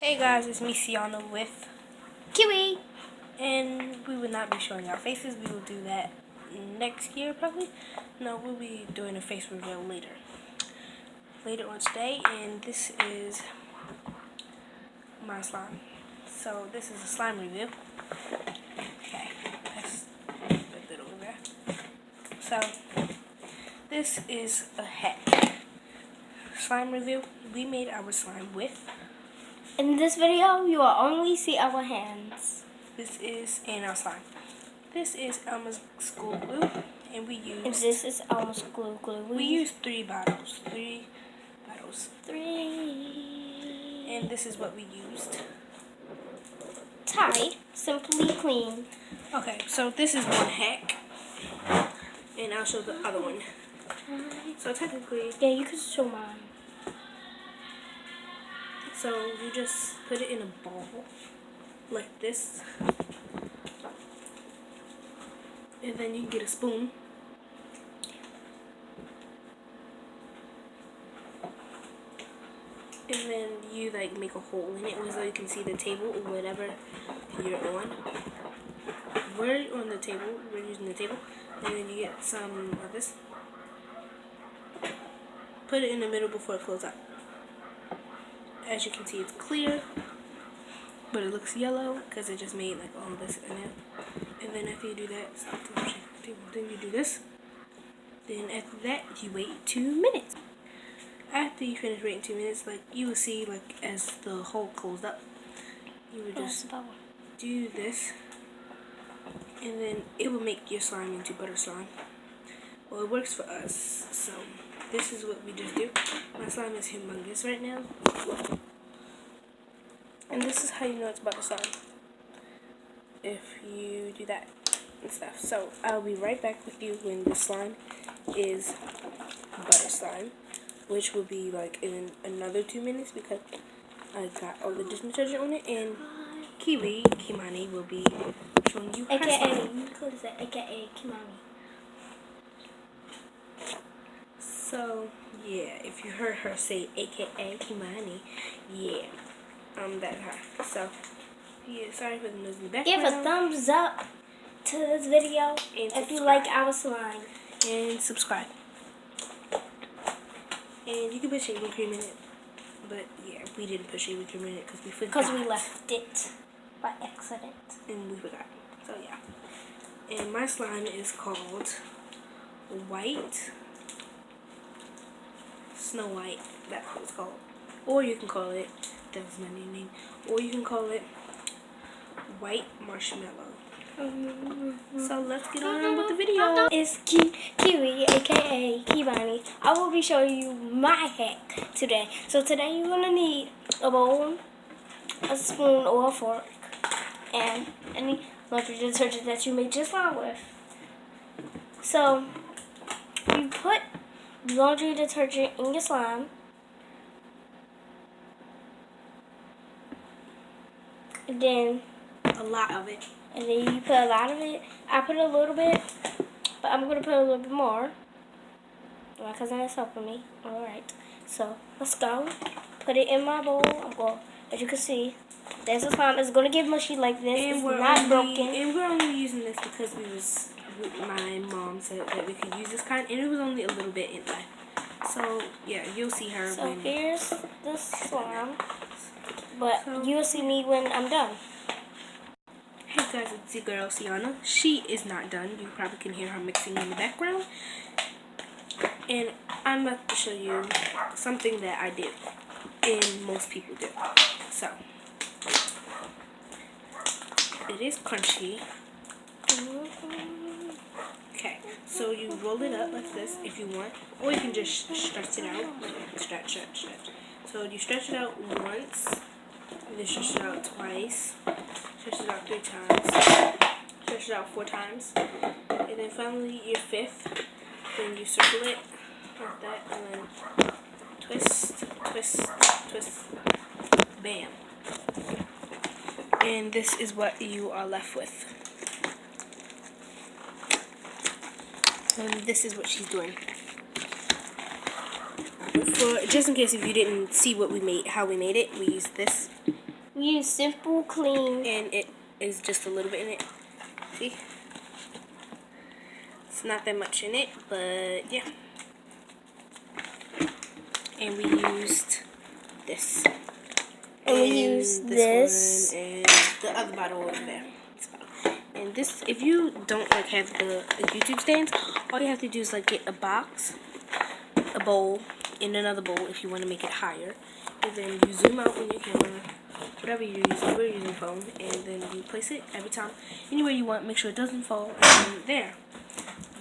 Hey guys, it's me, Sienna, with Kiwi. and we will not be showing our faces. We will do that next year, probably. No, we'll be doing a face reveal later on today, and this is my slime. So this is a slime review. Okay, let's put that over there. So this is a hat slime review. We made our slime with. In this video, you will only see our hands. This is in our slime. This is Elma's school glue, and we used. And this is almost glue. We used three bottles. Three. And this is what we used. Tide, Simply Clean. Okay, so this is one hack, and I'll show the other one. So technically, Yeah, you can show mine. so you just put it in a ball like this, and then you can get a spoon. And then you like make a hole in it so you can see the table or whatever you're on. We're on the table, we're using the table, and then you get some of this. Put it in the middle before it flows out. As you can see, it's clear, but it looks yellow because it just made like all this in it. And then after you do that, stop the table. Then you do this. Then after that, you wait 2 minutes. After you finish waiting 2 minutes, like you will see, like as the hole closed up, you would just do this, and then it will make your slime into butter slime. Well, it works for us, so this is what we just do. My slime is humongous right now, and this is how you know it's butter slime. If you do that and stuff. So I'll be right back with you when the slime is butter slime, which will be like in another 2 minutes because I got all the dish detergent on it, and Kimani will be showing you her slime. You could say AKA Kimani. So yeah, if you heard her say AKA Kimani, yeah, that's her. So yeah, sorry for the noise in the background. Give a thumbs up to this video if you like our slime. And subscribe. And you can put shaving cream in it. But yeah, we didn't put shaving cream in it because we forgot. Because we left it by accident. And we forgot. So yeah. And my slime is called White Snow White. That's what it's called. Or you can call it, that was my new name. Or you can call it White Marshmallow. So let's get on with the video. It's Kiwi, aka Kibani. I will be showing you my hack today. So today you're gonna need a bowl, a spoon or a fork, and any laundry detergent that you made your slime with. So you put laundry detergent in your slime, and then A lot of it. And then you put a lot of it. I put a little bit, but I'm going to put a little bit more. My cousin is helping me. Alright. So, let's go. Put it in my bowl. As you can see, there's a slime. It's going to get mushy like this. And it's not broken. And we're only using this because my mom said that we could use this kind. And it was only a little bit in there. So, yeah, you'll see her So, when... here's the slime. But you'll see me when I'm done. Hey guys, it's your girl Sienna. She is not done. You probably can hear her mixing in the background. And I'm about to show you something that I did and most people do. So, it is crunchy. Okay, so you roll it up like this if you want, or you can just stretch it out. Stretch. So you stretch it out once, and then stretch it out twice. Stretch it out 3 times, stretch it out 4 times, and then finally your 5th, then you circle it like that, and then twist, bam. And this is what you are left with. And this is what she's doing. Just in case if you didn't see what we made, how we made it, we used this We use Simple Clean. And it is just a little bit in it. See? It's not that much in it, but yeah. And we used this. And we used this. One and the other bottle over there. This bottle. And this, if you don't like have the YouTube stands, all you have to do is like get a box, a bowl, and another bowl if you want to make it higher. And then you zoom out on your camera, whatever you're using, we're using phone, and then you place it every time anywhere you want. Make sure it doesn't fall. And then there,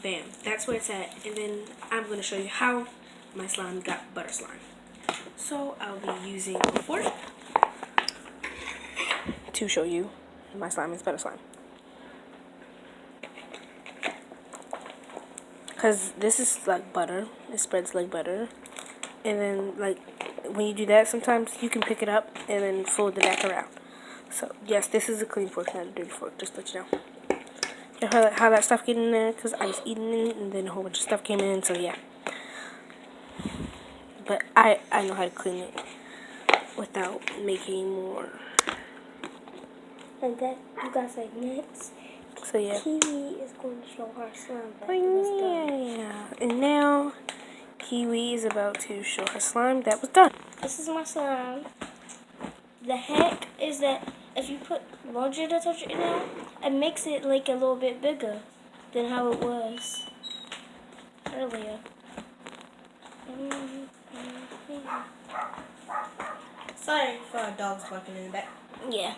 bam, that's where it's at. And then I'm going to show you how my slime got butter slime. So I'll be using a fork to show you my slime is butter slime. Because this is like butter. It spreads like butter. And then like when you do that, sometimes you can pick it up and then fold it back around. So yes, this is a clean fork, not a dirty fork, just to let you know. You know how that stuff get in there? Because I was eating it and then a whole bunch of stuff came in, so yeah. But I know how to clean it without making more. And that, you guys like next. So yeah. Kiwi is going to show her slime after it's done. Yeah. And now Kiwi is about to show her slime that was done. This is my slime. The heck is that if you put laundry detergent in it, it makes it like a little bit bigger than how it was earlier. Sorry for our dogs barking in the back. Yeah.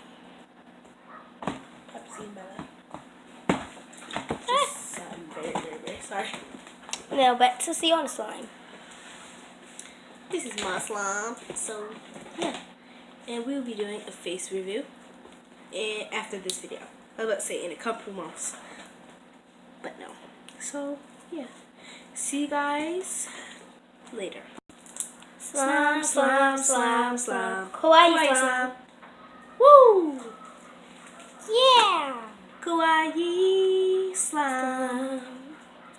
Pepsi Bella. Just, I'm very sorry. Now back to Sienna slime. This is my slime. So yeah. And we'll be doing a face review after this video. I was about to say in a couple months. But no. So yeah. See you guys later. Slime, slime, slime, slime. Kawaii Kawaii slime. slime. Woo! Yeah. Kawaii.